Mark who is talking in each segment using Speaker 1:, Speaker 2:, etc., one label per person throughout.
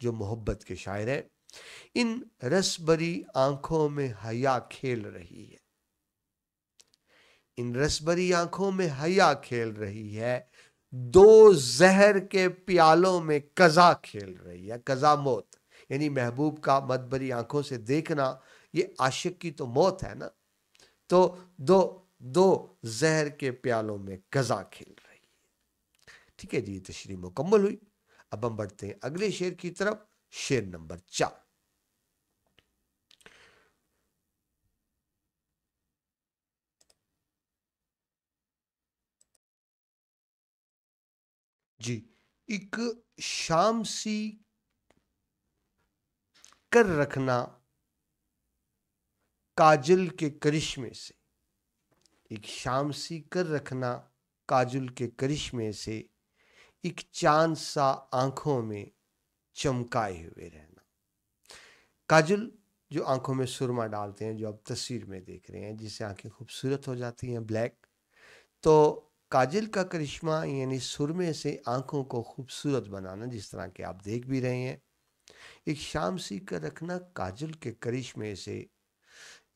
Speaker 1: جو محبت کے شاعر ہیں. ان رس بری آنکھوں میں حیا کھیل رہی ہے، ان رس بری آنکھوں میں حیا کھیل رہی ہے، دو زہر کے پیالوں میں قضا کھیل رہی ہے. قضا موت، یعنی محبوب کا مدبری آنکھوں سے دیکھنا، یہ عاشق کی تو موت ہے نا. تو دو زہر کے پیالوں میں قضا کھیل رہی ہے. ٹھیک ہے جی، تشریح مکمل ہوئی. اب ہم بڑھتے ہیں اگلے شعر کی طرف. شعر نمبر 4. جی، ایک شام سی کر رکھنا کاجل کے کرشمے سے، ایک شام سی کر رکھنا کاجل کے کرشمے سے، ایک چاند سا آنکھوں میں چمکائے ہوئے رہنا. کاجل جو آنکھوں میں سرما ڈالتے ہیں، جو آپ تصویر میں دیکھ رہے ہیں، جس سے آنکھیں خوبصورت ہو جاتی ہیں بلیک، تو کاجل کا کرشمہ یعنی سرمے سے آنکھوں کو خوبصورت بنانا، جس طرح کہ آپ دیکھ بھی رہے ہیں. ایک شام سی کر رکھنا کاجل کے کرشمے سے،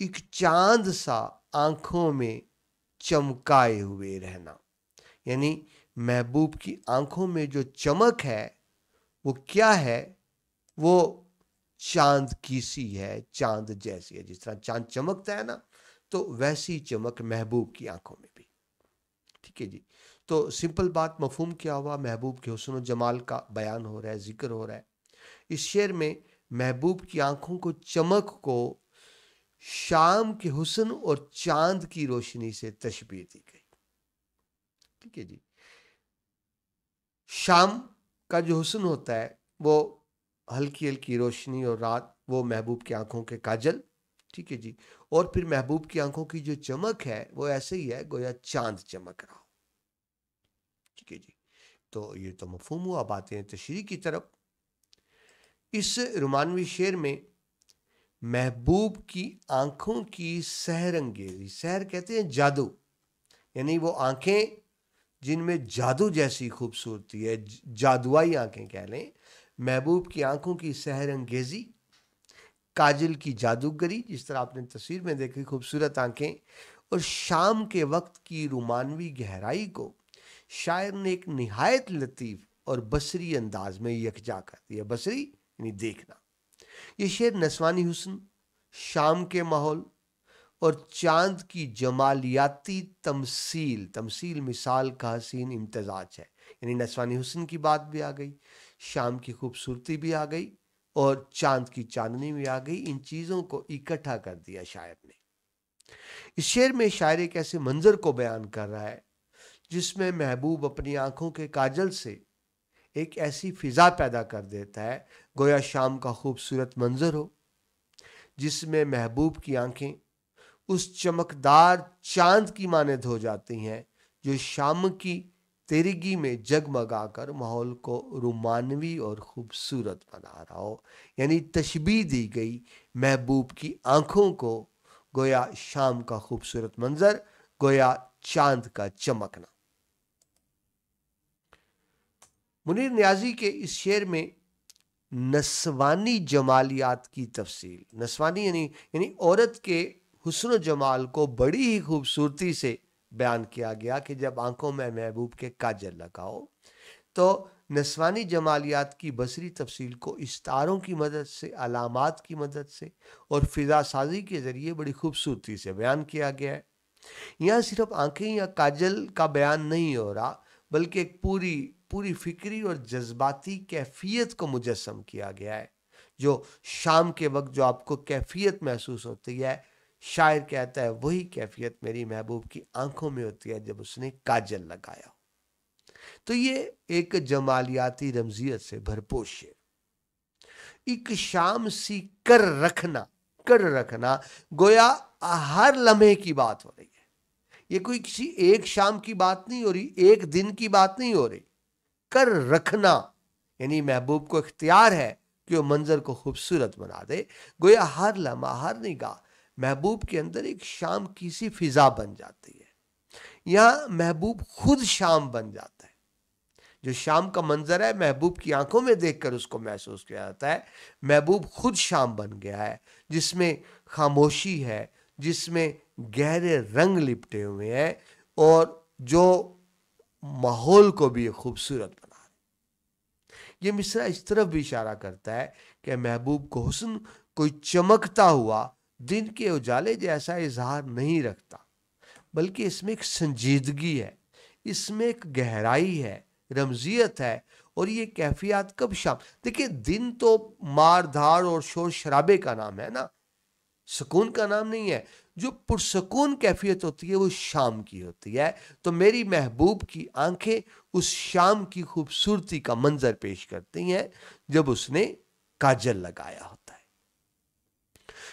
Speaker 1: ایک چاند سا آنکھوں میں چمکائے ہوئے رہنا. یعنی محبوب کی آنکھوں میں جو چمک ہے وہ کیا ہے؟ وہ چاند کی سی ہے، چاند جیسی ہے. جس طرح چاند چمکتا ہے نا، تو ویسی چمک محبوب کی آنکھوں میں بھی. ٹھیک ہے جی. تو سمپل بات، مفہوم کیا ہوا؟ محبوب کے حسن و جمال کا بیان ہو رہا ہے، ذکر ہو رہا ہے. اس شعر میں محبوب کی آنکھوں کو، چمک کو شام کے حسن اور چاند کی روشنی سے تشبیہ دی گئی. ٹھیک ہے جی. شام کا جو حسن ہوتا ہے وہ ہلکی ہلکی روشنی، اور رات وہ محبوب کی آنکھوں کے کاجل. ٹھیک ہے جی. اور پھر محبوب کی آنکھوں کی جو چمک ہے وہ ایسے ہی ہے گویا چاند چمک رہا ہو. ٹھیک ہے جی. تو یہ تو مفہوم ہوا. اب آتے ہیں تشریح کی طرف. اس رومانوی شعر میں محبوب کی آنکھوں کی سحر انگیزی، سحر کہتے ہیں جادو، یعنی وہ آنکھیں جن میں جادو جیسی خوبصورتی ہے، جادوائی آنکھیں کہہ لیں. محبوب کی آنکھوں کی سحر انگیزی، کاجل کی جادوگری، جس طرح آپ نے تصویر میں دیکھی خوبصورت آنکھیں، اور شام کے وقت کی رومانوی گہرائی کو شاعر نے ایک نہایت لطیف اور بصری انداز میں یکجا کر دیا. بصری یعنی دیکھنا. یہ شعر نسوانی حسن، شام کے ماحول اور چاند کی جمالیاتی تمثیل مثال کا حسین امتزاج ہے. یعنی نسوانی حسن کی بات بھی آ گئی، شام کی خوبصورتی بھی آ گئی، اور چاند کی چاندنی بھی آ گئی. ان چیزوں کو اکٹھا کر دیا شاعر نے. اس شعر میں شاعر ایک ایسے منظر کو بیان کر رہا ہے جس میں محبوب اپنی آنکھوں کے کاجل سے ایک ایسی فضا پیدا کر دیتا ہے گویا شام کا خوبصورت منظر ہو، جس میں محبوب کی آنکھیں اس چمکدار چاند کی مانند ہو جاتی ہیں جو شام کی تیرگی میں جگمگا کر ماحول کو رومانوی اور خوبصورت بنا رہا ہو. یعنی تشبیہ دی گئی محبوب کی آنکھوں کو گویا شام کا خوبصورت منظر، گویا چاند کا چمکنا. منیر نیازی کے اس شعر میں نسوانی جمالیات کی تفصیل، نسوانی یعنی عورت کے حسن و جمال کو بڑی ہی خوبصورتی سے بیان کیا گیا کہ جب آنکھوں میں محبوب کے کاجل لگاؤ تو نسوانی جمالیات کی بصری تفصیل کو استعاروں کی مدد سے، علامات کی مدد سے اور فضا سازی کے ذریعے بڑی خوبصورتی سے بیان کیا گیا ہے. یہاں صرف آنکھیں یا کاجل کا بیان نہیں ہو رہا، بلکہ ایک پوری فکری اور جذباتی کیفیت کو مجسم کیا گیا ہے. جو شام کے وقت جو آپ کو کیفیت محسوس ہوتی ہے، شاعر کہتا ہے وہی کیفیت میری محبوب کی آنکھوں میں ہوتی ہے جب اس نے کاجل لگایا. تو یہ ایک جمالیاتی رمزیت سے بھرپور شعر. ایک شام سی کر رکھنا گویا ہر لمحے کی بات ہو رہی ہے. یہ کوئی کسی ایک شام کی بات نہیں ہو رہی، ایک دن کی بات نہیں ہو رہی. کر رکھنا یعنی محبوب کو اختیار ہے کہ وہ منظر کو خوبصورت بنا دے. گویا ہر لمحہ، ہر نگاہ محبوب کے اندر ایک شام کی سی فضا بن جاتی ہے. یہاں محبوب خود شام بن جاتا ہے. جو شام کا منظر ہے محبوب کی آنکھوں میں دیکھ کر اس کو محسوس کیا جاتا ہے. محبوب خود شام بن گیا ہے جس میں خاموشی ہے, جس میں گہرے رنگ لپٹے ہوئے ہیں اور جو ماحول کو بھی خوبصورت بنا رہے. یہ مصرع اس طرف بھی اشارہ کرتا ہے کہ محبوب کو حسن کوئی چمکتا ہوا دن کے اجالے جیسا اظہار نہیں رکھتا, بلکہ اس میں ایک سنجیدگی ہے, اس میں ایک گہرائی ہے, رمزیت ہے. اور یہ کیفیات کب شام, دیکھیں دن تو مار دھاڑ اور شور شرابے کا نام ہے نا, سکون کا نام نہیں ہے. جو پرسکون کیفیت ہوتی ہے وہ شام کی ہوتی ہے. تو میری محبوب کی آنکھیں اس شام کی خوبصورتی کا منظر پیش کرتی ہیں جب اس نے کاجل لگایا ہوتا ہے.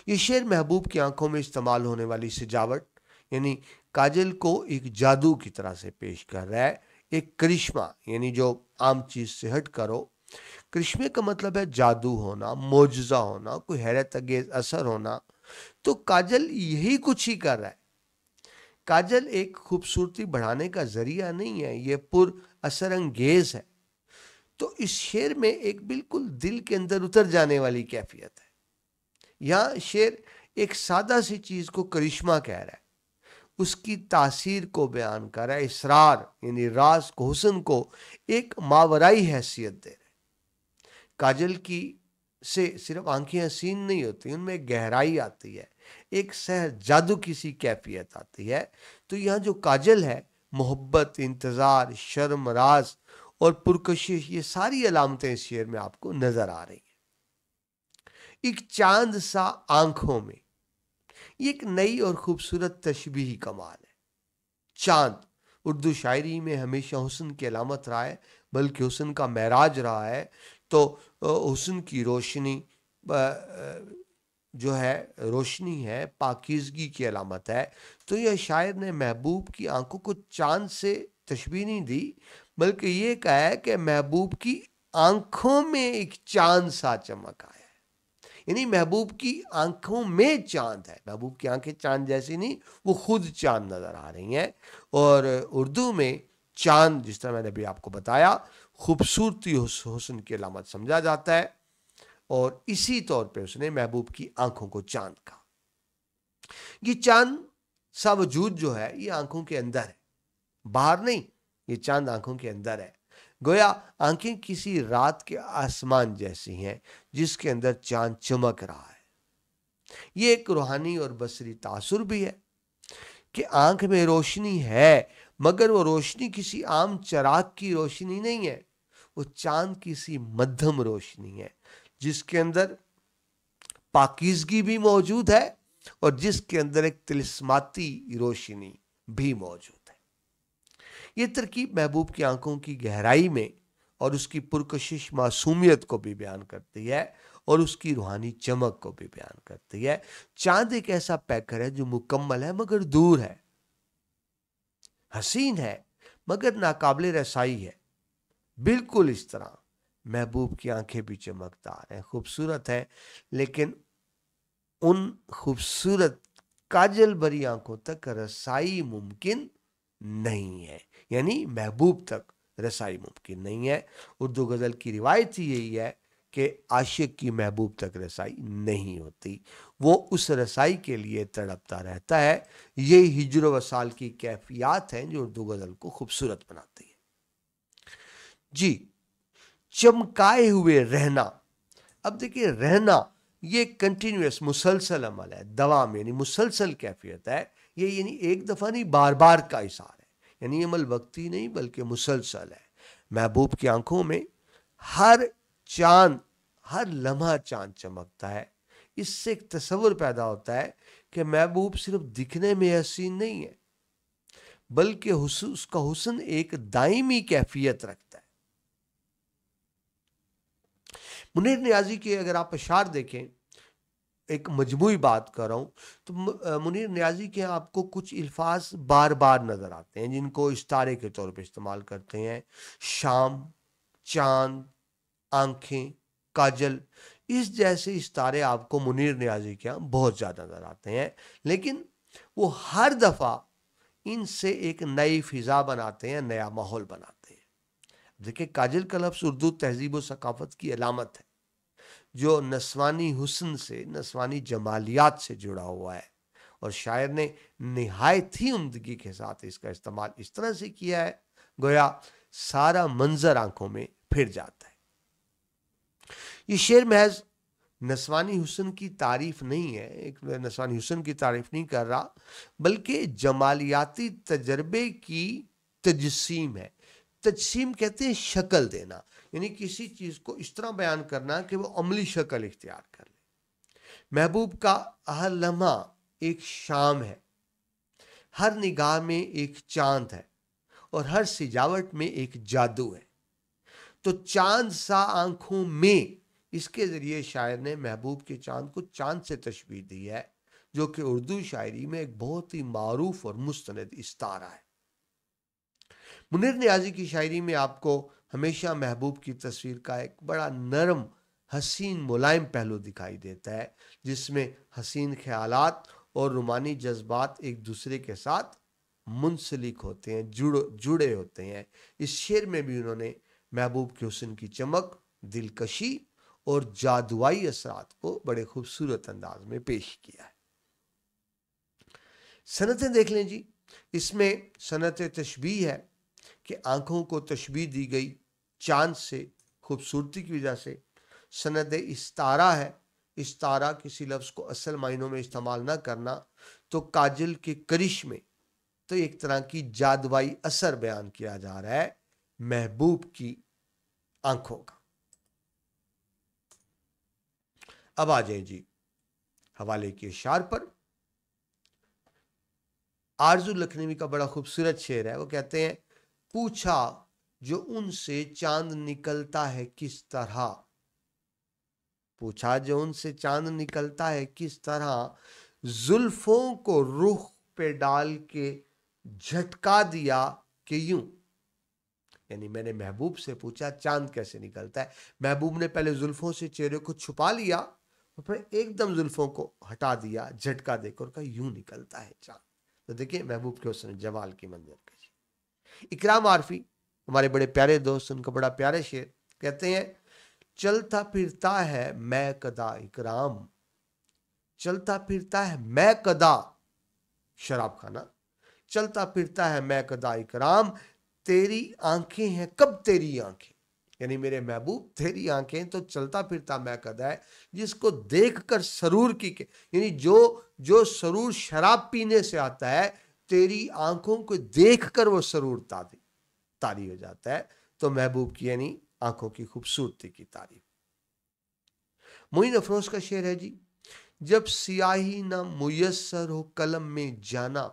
Speaker 1: یہ شعر محبوب کی آنکھوں میں استعمال ہونے والی سجاوٹ یعنی کاجل کو ایک جادو کی طرح سے پیش کر رہا ہے, ایک کرشمہ یعنی جو عام چیز سے ہٹ کرو. کرشمے کا مطلب ہے جادو ہونا, معجزہ ہونا, کوئی حیرت انگیز اثر ہونا. تو کاجل یہی کچھ ہی کر رہا ہے. کاجل ایک خوبصورتی بڑھانے کا ذریعہ نہیں ہے, یہ پر اثر انگیز ہے. تو اس شعر میں ایک بالکل دل کے اندر اتر جانے والی کیفیت ہے. یہاں شعر ایک سادہ سی چیز کو کرشمہ کہہ رہا ہے, اس کی تاثیر کو بیان کر رہا ہے, اسرار یعنی راز کو, حسن کو ایک ماورائی حیثیت دے رہا ہے. کاجل کی سے صرف آنکھیں حسین نہیں ہوتی, ان میں گہرائی آتی ہے, ایک سحر جادو کی سی کیفیت آتی ہے. تو یہاں جو کاجل ہے, محبت, انتظار, شرم, راز اور پرکشش, یہ ساری علامتیں اس شعر میں آپ کو نظر آ رہی ہیں. ایک چاند سا آنکھوں میں, یہ ایک نئی اور خوبصورت تشبیہ کمال ہے. چاند اردو شاعری میں ہمیشہ حسن کی علامت رہا ہے, بلکہ حسن کا معراج رہا ہے. تو حسن کی روشنی جو ہے, روشنی ہے, پاکیزگی کی علامت ہے. تو یہ شاعر نے محبوب کی آنکھوں کو چاند سے تشبیہ نہیں دی, بلکہ یہ کہا ہے کہ محبوب کی آنکھوں میں ایک چاند سا چمک آیا ہے. یعنی محبوب کی آنکھوں میں چاند ہے, محبوب کی آنکھیں چاند جیسی نہیں, وہ خود چاند نظر آ رہی ہیں. اور اردو میں چاند, جس طرح میں نے بھی آپ کو بتایا, خوبصورتی حسن کی علامت سمجھا جاتا ہے, اور اسی طور پہ اس نے محبوب کی آنکھوں کو چاند کہا. یہ چاند سا وجود جو ہے یہ آنکھوں کے اندر ہے, باہر نہیں, یہ چاند آنکھوں کے اندر ہے. گویا آنکھیں کسی رات کے آسمان جیسی ہیں جس کے اندر چاند چمک رہا ہے. یہ ایک روحانی اور بصری تاثر بھی ہے کہ آنکھ میں روشنی ہے, مگر وہ روشنی کسی عام چراغ کی روشنی نہیں ہے, وہ چاند کی سی مدھم روشنی ہے جس کے اندر پاکیزگی بھی موجود ہے اور جس کے اندر ایک طلسماتی روشنی بھی موجود ہے. یہ ترکیب محبوب کی آنکھوں کی گہرائی میں اور اس کی پرکشش معصومیت کو بھی بیان کرتی ہے اور اس کی روحانی چمک کو بھی بیان کرتی ہے. چاند ایک ایسا پیکر ہے جو مکمل ہے مگر دور ہے, حسین ہے مگر ناقابل رسائی ہے. بالکل اس طرح محبوب کی آنکھیں بھی چمکدار ہیں, خوبصورت ہیں, لیکن ان خوبصورت کاجل بری آنکھوں تک رسائی ممکن نہیں ہے, یعنی محبوب تک رسائی ممکن نہیں ہے. اردو غزل کی روایت ہی یہی ہے کہ عاشق کی محبوب تک رسائی نہیں ہوتی, وہ اس رسائی کے لیے تڑپتا رہتا ہے. یہ ہجر و وصال کی کیفیات ہیں جو اردو غزل کو خوبصورت بناتی ہے. جی, چمکائے ہوئے رہنا. اب دیکھیے, رہنا یہ کنٹینیوس مسلسل عمل ہے, دوام یعنی مسلسل کیفیت ہے. یہ یعنی ایک دفعہ نہیں, بار بار کا اثار ہے, یعنی عمل وقتی نہیں بلکہ مسلسل ہے. محبوب کی آنکھوں میں ہر چاند, ہر لمحہ چاند چمکتا ہے. اس سے ایک تصور پیدا ہوتا ہے کہ محبوب صرف دکھنے میں حسین نہیں ہے, بلکہ اس کا حسن ایک دائمی کیفیت رکھتا ہے. منیر نیازی کے اگر آپ اشعار دیکھیں, ایک مجموعی بات کر رہا ہوں, تو منیر نیازی کے آپ کو کچھ الفاظ بار بار نظر آتے ہیں جن کو استعارے کے طور پہ استعمال کرتے ہیں. شام, چاند, آنکھیں, کاجل, اس جیسے استعارے آپ کو منیر نیازی کے یہاں بہت زیادہ نظر آتے ہیں, لیکن وہ ہر دفعہ ان سے ایک نئی فضا بناتے ہیں, نیا ماحول بناتے ہیں. دیکھیں کاجل کا لفظ اردو تہذیب و ثقافت کی علامت ہے جو نسوانی حسن سے، نسوانی جمالیات سے جڑا ہوا ہے، اور شاعر نے نہایت ہی عمدگی کے ساتھ اس کا استعمال اس طرح سے کیا ہے گویا سارا منظر آنکھوں میں پھر جاتا ہے۔ یہ شعر محض نسوانی حسن کی تعریف نہیں ہے، ایک نسوانی حسن کی تعریف نہیں کر رہا، بلکہ جمالیاتی تجربے کی تجسیم ہے۔ تجسیم کہتے ہیں شکل دینا، یعنی کسی چیز کو اس طرح بیان کرنا کہ وہ عملی شکل اختیار کر لے۔ محبوب کا ہر لمحہ ایک شام ہے، ہر نگاہ میں ایک چاند ہے، اور ہر سجاوٹ میں ایک جادو ہے۔ تو چاند سا آنکھوں میں، اس کے ذریعے شاعر نے محبوب کے چاند کو چاند سے تشبیہ دی ہے، جو کہ اردو شاعری میں ایک بہت ہی معروف اور مستند استعارہ ہے۔ منیر نیازی کی شاعری میں آپ کو ہمیشہ محبوب کی تصویر کا ایک بڑا نرم، حسین، ملائم پہلو دکھائی دیتا ہے، جس میں حسین خیالات اور رومانی جذبات ایک دوسرے کے ساتھ منسلک ہوتے ہیں، جڑے ہوتے ہیں۔ اس شعر میں بھی انہوں نے محبوب کے حسن کی چمک، دلکشی اور جادوائی اثرات کو بڑے خوبصورت انداز میں پیش کیا ہے۔ صنعتیں دیکھ لیں جی، اس میں صنعت تشبیہ ہے کہ آنکھوں کو تشبیہ دی گئی چاند سے، خوبصورتی کی وجہ سے۔ صنعت استعارہ ہے، استعارہ کسی لفظ کو اصل معنوں میں استعمال نہ کرنا، تو کاجل کے کرش میں تو ایک طرح کی جادوائی اثر بیان کیا جا رہا ہے محبوب کی آنکھوں کا۔ اب آ جائیں جی حوالے کے اشعار پر۔ آرزو لکھنوی کا بڑا خوبصورت شعر ہے، وہ کہتے ہیں پوچھا جو ان سے چاند نکلتا ہے کس طرح، پوچھا جو ان سے چاند نکلتا ہے کس طرح، زلفوں کو رخ پہ ڈال کے جھٹکا دیا کہ یوں۔ یعنی میں نے محبوب سے پوچھا چاند کیسے نکلتا ہے، محبوب نے پہلے زلفوں سے چہرے کو چھپا لیا اور پھر ایک دم زلفوں کو ہٹا دیا، جھٹکا دے کر کہا یوں نکلتا ہے چاند۔ تو دیکھیں محبوب کے حسن جمال کی منظر کشی۔ اکرام عارفی ہمارے بڑے پیارے دوست، ان کا بڑا پیارے شعر، کہتے ہیں چلتا پھرتا ہے میں قدا اکرام، چلتا پھرتا ہے میں قدا شراب خانہ، چلتا پھرتا ہے میں قدا اکرام، تیری آنکھیں ہیں کب تیری آنکھیں، یعنی میرے محبوب تیری آنکھیں تو چلتا پھرتا میں قدا ہے، جس کو دیکھ کر سرور کی، یعنی جو سرور شراب پینے سے آتا ہے، تیری آنکھوں کو دیکھ کر وہ سرور طاری ہو جاتا ہے۔ تو محبوب کی یعنی آنکھوں کی خوبصورتی کی تعریف۔ معین افروز کا شعر ہے جی، جب سیاہی نہ میسر ہو قلم میں جانا،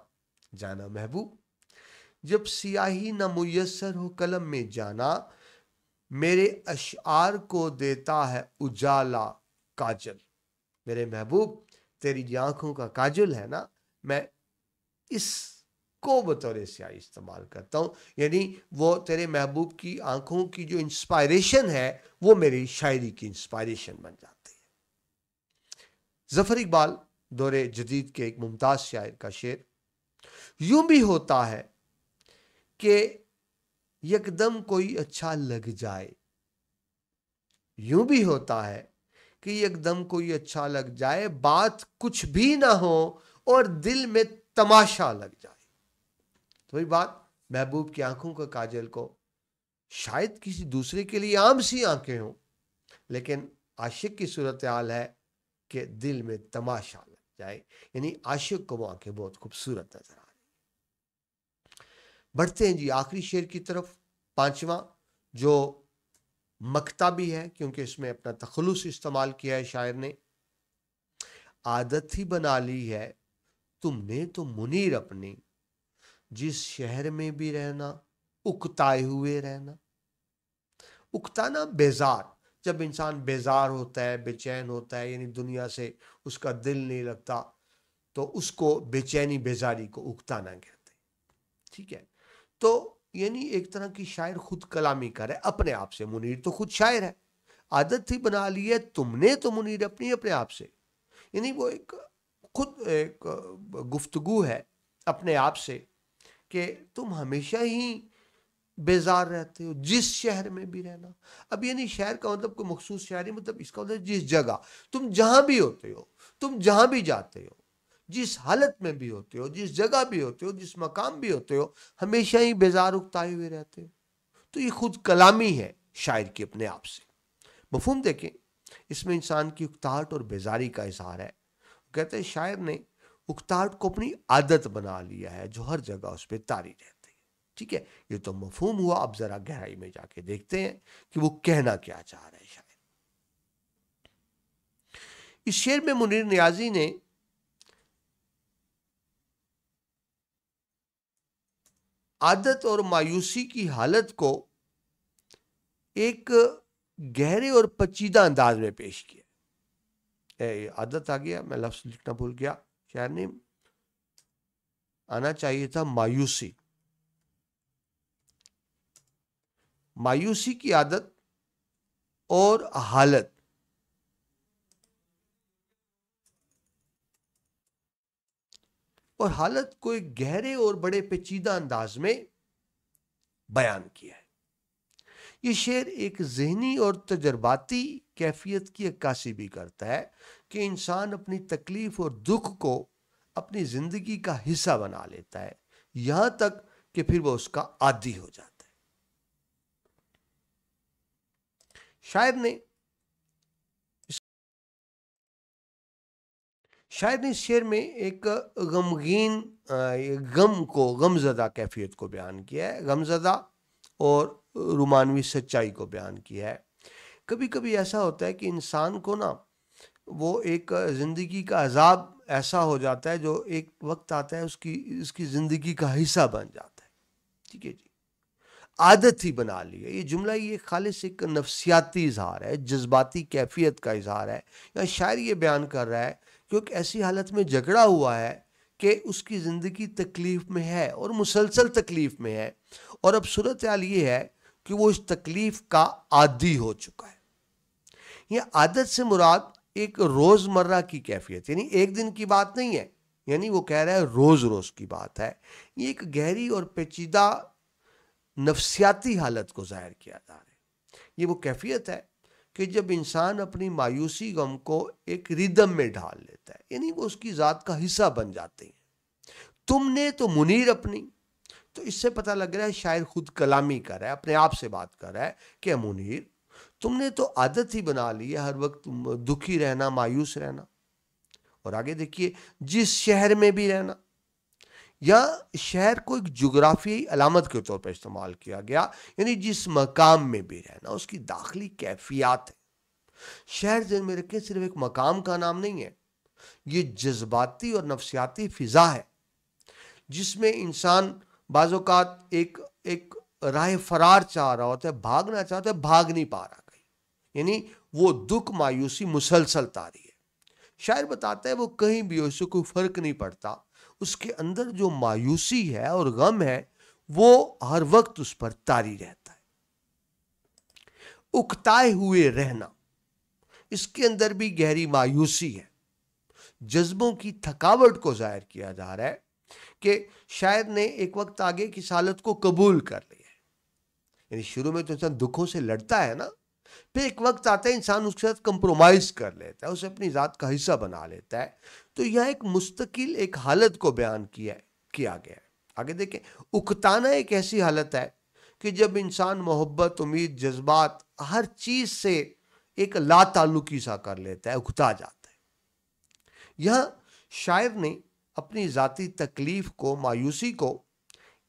Speaker 1: جانا محبوب، جب سیاہی نہ میسر ہو قلم میں جانا، میرے اشعار کو دیتا ہے اجالا کاجل۔ میرے محبوب تیری جو آنکھوں کا کاجل ہے نا، میں اس کو بطور سیاہی استعمال کرتا ہوں، یعنی وہ تیرے محبوب کی آنکھوں کی جو انسپائریشن ہے وہ میری شاعری کی انسپائریشن بن جاتی ہے۔ ظفر اقبال دور جدید کے ایک ممتاز شاعر کا شعر، یوں بھی ہوتا ہے کہ یکدم کوئی اچھا لگ جائے، یوں بھی ہوتا ہے کہ یکدم کوئی اچھا لگ جائے، بات کچھ بھی نہ ہو اور دل میں تماشا لگ جائے۔ تو وہی بات، محبوب کی آنکھوں کا کاجل کو شاید کسی دوسرے کے لیے عام سی آنکھیں ہوں، لیکن عاشق کی صورتحال ہے کہ دل میں تماشا لگ جائے، یعنی عاشق کو وہ آنکھیں بہت خوبصورت نظر آ رہی۔ بڑھتے ہیں جی آخری شعر کی طرف، پانچواں، جو مقطع بھی ہے کیونکہ اس میں اپنا تخلص استعمال کیا ہے شاعر نے۔ عادت ہی بنا لی ہے تم نے تو منیر اپنی، جس شہر میں بھی رہنا اکتائے ہوئے رہنا۔ اکتانا بیزار، جب انسان بیزار ہوتا ہے، بے چین ہوتا ہے، یعنی دنیا سے اس کا دل نہیں لگتا، تو اس کو بے چینی بیزاری کو اکتانا کہتے ہیں، ٹھیک ہے۔ تو یعنی ایک طرح کی شاعر خود کلامی کر ہے اپنے آپ سے، منیر تو خود شاعر ہے۔ عادت ہی بنا لی ہے تم نے تو منیر اپنے آپ سے، یعنی وہ خود ایک گفتگو ہے اپنے آپ سے کہ تم ہمیشہ ہی بیزار رہتے ہو، جس شہر میں بھی رہنا. اب یعنی شہر کا مطلب کوئی مخصوص شہر ہی، مطلب اس کا مطلب جس جگہ تم جہاں بھی ہوتے ہو، تم جہاں بھی جاتے ہو، جس حالت میں بھی ہوتے ہو، جس جگہ بھی ہوتے ہو، جس مقام بھی ہوتے ہو، ہمیشہ ہی بیزار اکتائے ہوئے رہتے ہو. تو یہ خود کلامی ہے شاعر کی اپنے آپ سے. مفہوم دیکھیں، اس میں انسان کی اکتاہٹ اور بیزاری کا اظہار ہے. کہتے ہیں شاعر نے اکتاہٹ کو اپنی عادت بنا لیا ہے جو ہر جگہ اس پہ طاری رہتی ہے. ٹھیک ہے، یہ تو مفہوم ہوا. اب ذرا گہرائی میں جا کے دیکھتے ہیں کہ وہ کہنا کیا چاہ رہا ہے شاعر. اس شعر میں منیر نیازی نے عادت اور مایوسی کی حالت کو ایک گہرے اور پیچیدہ انداز میں پیش کیا. عادت آ گیا، میں لفظ لکھنا بھول گیا. شاعر نے آنا چاہیے تھا مایوسی. مایوسی کی عادت اور حالت. اور حالت کو ایک گہرے اور بڑے پیچیدہ انداز میں بیان کیا ہے. یہ شعر ایک ذہنی اور تجرباتی کیفیت کی عکاسی بھی کرتا ہے کہ انسان اپنی تکلیف اور دکھ کو اپنی زندگی کا حصہ بنا لیتا ہے، یہاں تک کہ پھر وہ اس کا عادی ہو جاتا ہے. شاعر نے اس شعر میں ایک غمگین غم زدہ کیفیت کو بیان کیا ہے، غم زدہ اور رومانوی سچائی کو بیان کیا ہے. کبھی کبھی ایسا ہوتا ہے کہ انسان کو نا وہ ایک زندگی کا عذاب ایسا ہو جاتا ہے جو ایک وقت آتا ہے اس کی زندگی کا حصہ بن جاتا ہے. ٹھیک ہے جی، عادت ہی بنا لی ہے. یہ جملہ یہ خالص ایک نفسیاتی اظہار ہے، جذباتی کیفیت کا اظہار ہے. یا شاعر یہ بیان کر رہا ہے کہ ایک ایسی حالت میں جھگڑا ہوا ہے کہ اس کی زندگی تکلیف میں ہے اور مسلسل تکلیف میں ہے، اور اب صورتحال یہ ہے کہ وہ اس تکلیف کا عادی ہو چکا ہے. یہ عادت سے مراد ایک روزمرہ کی کیفیت، یعنی ایک دن کی بات نہیں ہے، یعنی وہ کہہ رہا ہے روز روز کی بات ہے. یہ ایک گہری اور پیچیدہ نفسیاتی حالت کو ظاہر کیا جا رہا ہے. یہ وہ کیفیت ہے کہ جب انسان اپنی مایوسی غم کو ایک ردم میں ڈھال لیتا ہے، یعنی وہ اس کی ذات کا حصہ بن جاتے ہیں. تم نے تو منیر اپنی، تو اس سے پتہ لگ رہا ہے شاعر خود کلامی کر رہا ہے، اپنے آپ سے بات کر رہا ہے کہ منیر تم نے تو عادت ہی بنا لی ہے ہر وقت دکھی رہنا، مایوس رہنا. اور آگے دیکھیے، جس شہر میں بھی رہنا. یا شہر کو ایک جغرافیائی علامت کے طور پر استعمال کیا گیا، یعنی جس مقام میں بھی رہنا، اس کی داخلی کیفیات ہے. شہر ذہن میں رکھیں صرف ایک مقام کا نام نہیں ہے، یہ جذباتی اور نفسیاتی فضا ہے جس میں انسان بعض اوقات ایک راہ فرار چاہ رہا ہوتا ہے، بھاگنا چاہتا ہے، بھاگ نہیں پا رہا کہیں، یعنی وہ دکھ مایوسی مسلسل طاری ہے. شاعر بتاتا ہے وہ کہیں بھی ہو، اس سے کوئی فرق نہیں پڑتا، اس کے اندر جو مایوسی ہے اور غم ہے وہ ہر وقت اس پر طاری رہتا ہے. اکتائے ہوئے رہنا، اس کے اندر بھی گہری مایوسی ہے. جذبوں کی تھکاوٹ کو ظاہر کیا جا رہا ہے کہ شاعر نے ایک وقت آگے کی حالت کو قبول کر لیا ہے. یعنی شروع میں تو انسان دکھوں سے لڑتا ہے نا، پھر ایک وقت آتا ہے انسان اس کے ساتھ کمپرومائز کر لیتا ہے، اسے اپنی ذات کا حصہ بنا لیتا ہے. تو یہاں ایک مستقل ایک حالت کو بیان کیا گیا ہے. آگے دیکھیں، اکتانا ایک ایسی حالت ہے کہ جب انسان محبت، امید، جذبات، ہر چیز سے ایک لا تعلقی سا کر لیتا ہے، اکتا جاتا ہے. یہاں شاعر نے اپنی ذاتی تکلیف کو، مایوسی کو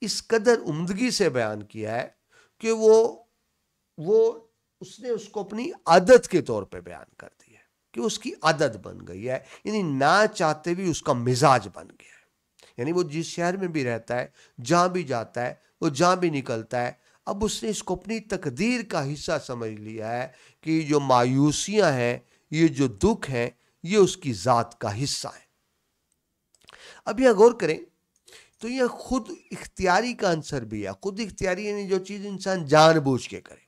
Speaker 1: اس قدر عمدگی سے بیان کیا ہے کہ اس نے اس کو اپنی عادت کے طور پہ بیان کر دیا ہے کہ اس کی عادت بن گئی ہے، یعنی نہ چاہتے بھی اس کا مزاج بن گیا ہے. یعنی وہ جس شہر میں بھی رہتا ہے، جہاں بھی جاتا ہے، وہ جہاں بھی نکلتا ہے، اب اس نے اس کو اپنی تقدیر کا حصہ سمجھ لیا ہے کہ یہ جو مایوسیاں ہیں، یہ جو دکھ ہیں، یہ اس کی ذات کا حصہ ہے. اب یہ غور کریں تو یہ خود اختیاری کا عنصر بھی ہے. خود اختیاری یعنی جو چیز انسان جان بوجھ کے کرے،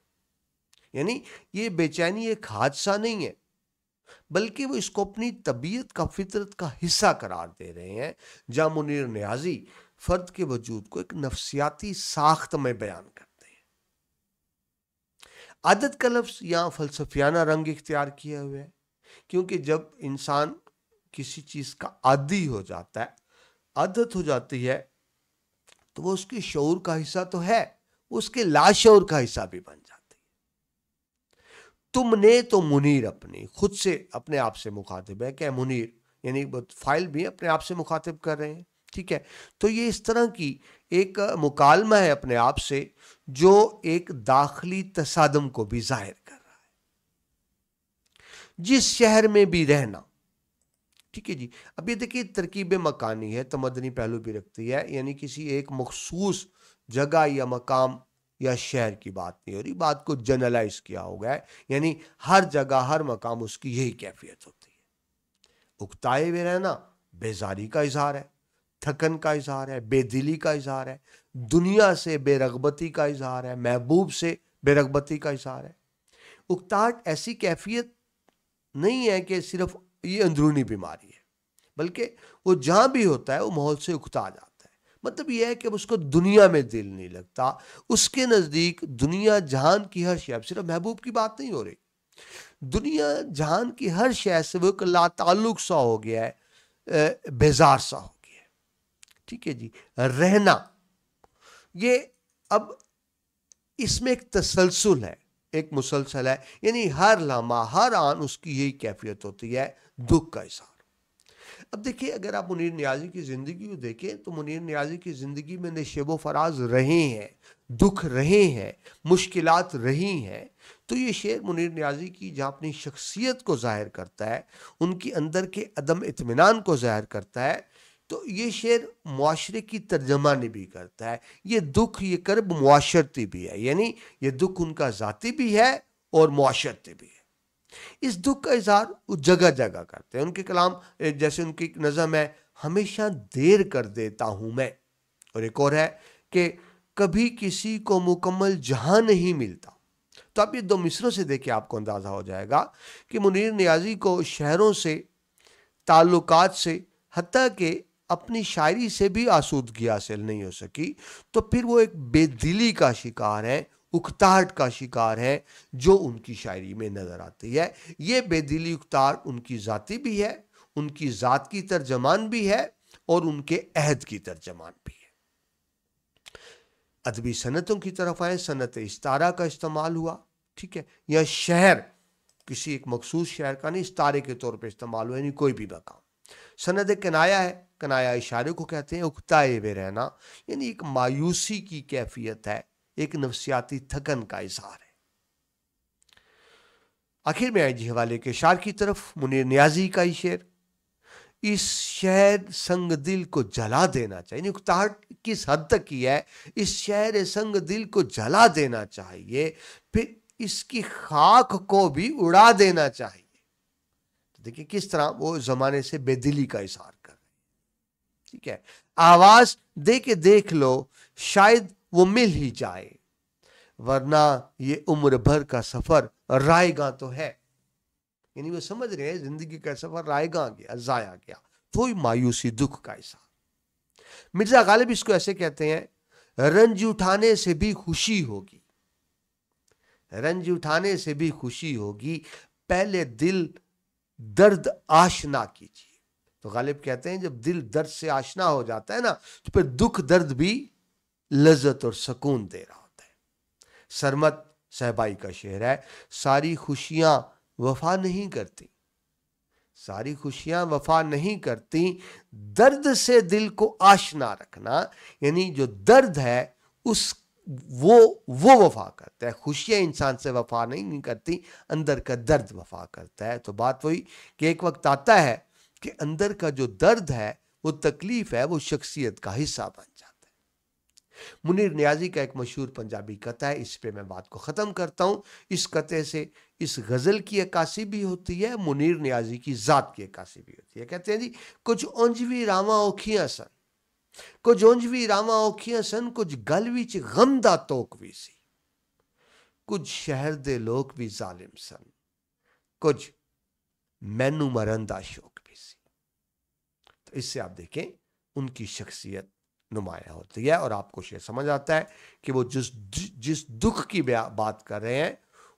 Speaker 1: یعنی یہ بے چینی ایک حادثہ نہیں ہے، بلکہ وہ اس کو اپنی طبیعت کا، فطرت کا حصہ قرار دے رہے ہیں. جہاں منیر نیازی فرد کے وجود کو ایک نفسیاتی ساخت میں بیان کرتے ہیں. عادت کا لفظ یہاں فلسفیانہ رنگ اختیار کیا ہوا ہے، کیونکہ جب انسان کسی چیز کا عادی ہو جاتا ہے، عادت ہو جاتی ہے، تو وہ اس کے شعور کا حصہ تو ہے، اس کے لاشعور کا حصہ بھی بن جاتی ہے۔ تم نے تو منیر اپنی خود سے اپنے آپ سے مخاطب ہے کہ منیر، یعنی فائل بھی اپنے آپ سے مخاطب کر رہے ہیں، ٹھیک ہے۔ تو یہ اس طرح کی ایک مکالمہ ہے اپنے آپ سے جو ایک داخلی تصادم کو بھی ظاہر کر رہا ہے۔ جس شہر میں بھی رہنا، ٹھیک ہے جی۔ اب یہ دیکھیے ترکیب مکانی ہے، تمدنی پہلو بھی رکھتی ہے، یعنی کسی ایک مخصوص جگہ یا مقام یا شہر کی بات نہیں ہو رہی، بات کو جنرلائز کیا ہو گیا ہے، یعنی ہر جگہ ہر مقام اس کی یہی کیفیت ہوتی ہے۔ اکتائے ہوئے رہنا بیزاری کا اظہار ہے، تھکن کا اظہار ہے، بے دلی کا اظہار ہے، دنیا سے بے رغبتی کا اظہار ہے، محبوب سے بے رغبتی کا اظہار ہے۔ اکتاہٹ ایسی کیفیت نہیں ہے کہ صرف یہ اندرونی بیماری ہے، بلکہ وہ جہاں بھی ہوتا ہے وہ ماحول سے اکتا جاتا ہے۔ مطلب یہ ہے کہ اس کو دنیا میں دل نہیں لگتا، اس کے نزدیک دنیا جہان کی ہر شے، اب صرف محبوب کی بات نہیں ہو رہی، دنیا جہان کی ہر شے سے وہ ایک لا تعلق سا ہو گیا ہے، بیزار سا ہو گیا ہے، ٹھیک ہے جی۔ رہنا، یہ اب اس میں ایک تسلسل ہے، ایک مسلسل ہے، یعنی ہر لمحہ ہر آن اس کی یہی کیفیت ہوتی ہے، دکھ کا اظہار۔ اب دیکھیں اگر آپ منیر نیازی کی زندگی کو دیکھیں تو منیر نیازی کی زندگی میں نشیب و فراز رہے ہیں، دکھ رہے ہیں، مشکلات رہی ہیں، تو یہ شعر منیر نیازی کی جہاں اپنی شخصیت کو ظاہر کرتا ہے، ان کی اندر کے عدم اطمینان کو ظاہر کرتا ہے، تو یہ شعر معاشرے کی ترجمانی بھی کرتا ہے۔ یہ دکھ، یہ کرب معاشرتی بھی ہے، یعنی یہ دکھ ان کا ذاتی بھی ہے اور معاشرتی بھی ہے۔ اس دکھ کا اظہار وہ جگہ جگہ کرتے ہیں۔ ان کے کلام، جیسے ان کی نظم ہے ہمیشہ دیر کر دیتا ہوں میں، اور ایک اور ہے کہ کبھی کسی کو مکمل جہاں نہیں ملتا۔ تو اب یہ دو مصروں سے دیکھیں آپ کو اندازہ ہو جائے گا کہ منیر نیازی کو شہروں سے، تعلقات سے، حتیٰ کہ اپنی شاعری سے بھی آسودگی حاصل نہیں ہو سکی، تو پھر وہ ایک بے دلی کا شکار ہے، اکتاہٹ کا شکار ہے جو ان کی شاعری میں نظر آتی ہے۔ یہ بے دلی اکتاہٹ ان کی ذاتی بھی ہے، ان کی ذات کی ترجمان بھی ہے اور ان کے عہد کی ترجمان بھی ہے۔ ادبی صنعتوں کی طرف آئے، صنعت استعارہ کا استعمال ہوا، ٹھیک ہے، یا شہر کسی ایک مخصوص شہر کا نہیں، استعارے کے طور پہ استعمال ہوا، یعنی کوئی بھی مقام۔ صنعت کنایا ہے، کنایا اشارے کو کہتے ہیں، اکتائے ہوئے رہنا یعنی ایک مایوسی کی کیفیت ہے، ایک نفسیاتی تھکن کا اظہار ہے۔ آخر میں آئے جی حوالے کے شعر کی طرف، منیر نیازی کا ہی شعر، اس شہر سنگ دل کو جلا دینا چاہیے، یعنی اکتاہٹ کس حد تک کی ہے، اس شہر سنگ دل کو جلا دینا چاہیے، پھر اس کی خاک کو بھی اڑا دینا چاہیے۔ تو دیکھیں کس طرح وہ زمانے سے بے دلی کا اظہار کر رہے ہیں، ٹھیک ہے۔ آواز دے کے دیکھ لو شاید وہ مل ہی جائے، ورنہ یہ عمر بھر کا سفر رائے گاں تو ہے، یعنی وہ سمجھ رہے ہیں زندگی کا سفر رائے گاں گیا، ضائع گیا، تو مایوسی، دکھ کا اظہار۔ مرزا غالب اس کو ایسے کہتے ہیں، رنج اٹھانے سے بھی خوشی ہوگی، رنج اٹھانے سے بھی خوشی ہوگی، پہلے دل درد آشنا کیجیے۔ تو غالب کہتے ہیں جب دل درد سے آشنا ہو جاتا ہے نا، تو پھر دکھ درد بھی لذت اور سکون دے رہا ہوتا ہے۔ سرمت صاحبائی کا شعر ہے، ساری خوشیاں وفا نہیں کرتی، ساری خوشیاں وفا نہیں کرتی، درد سے دل کو آشنا رکھنا، یعنی جو درد ہے اس وہ وفا کرتا ہے، خوشیاں انسان سے وفا نہیں کرتی، اندر کا درد وفا کرتا ہے۔ تو بات وہی کہ ایک وقت آتا ہے کہ اندر کا جو درد ہے، وہ تکلیف ہے، وہ شخصیت کا حصہ بن جاتا ہے۔ منیر نیازی کا ایک مشہور پنجابی قطعہ ہے، اس پہ میں بات کو ختم کرتا ہوں۔ اس قطعے سے اس غزل کی عکاسی بھی ہوتی ہے، منیر نیازی کی ذات کی عکاسی بھی ہوتی ہے۔ کہتے ہیں جی، کچھ اونجوی راواں اوکھیاں سن، کچھ اونجوی راواں اوکھیاں سن، کچھ گل وچ غم دا توک وی سی، کچھ شہر دے لوگ بھی ظالم سن، کچھ مینوں مرن دا شوق بھی سی۔ تو اس سے آپ دیکھیں ان کی شخصیت نمایاں ہوتی ہے، اور آپ کو یہ سمجھ آتا ہے کہ وہ جس دکھ کی بات کر رہے ہیں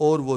Speaker 1: اور وہ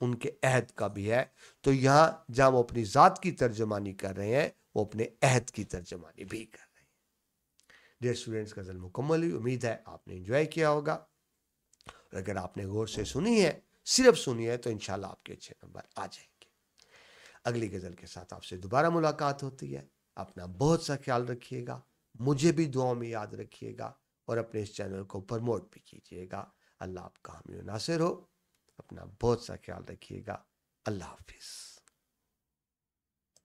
Speaker 1: ان کے عہد کا بھی ہے. تو یہاں جہاں وہ اپنی ذات کی ترجمانی کر رہے ہیں وہ اپنے عہد کی ترجمانی بھی کر رہے ہیں. ڈیئر اسٹوڈنٹس غزل مکمل ہوئی. امید ہے آپ نے انجوائے کیا ہوگا. اور اگر آپ نے غور سے سنی ہے صرف سنی ہے تو انشاءاللہ آپ کے اچھے نمبر آ جائیں گے. اگلی غزل کے ساتھ آپ سے دوبارہ ملاقات ہوتی ہے. اپنا بہت سا خیال رکھیے گا. مجھے بھی دعاؤں میں یاد رکھیے گا اور اپنے اس چینل کو پروموٹ بھی کیجیے گا. اللہ آپ کا حامی و ناصر ہو. اپنا بہت سا خیال رکھیے گا. اللہ حافظ.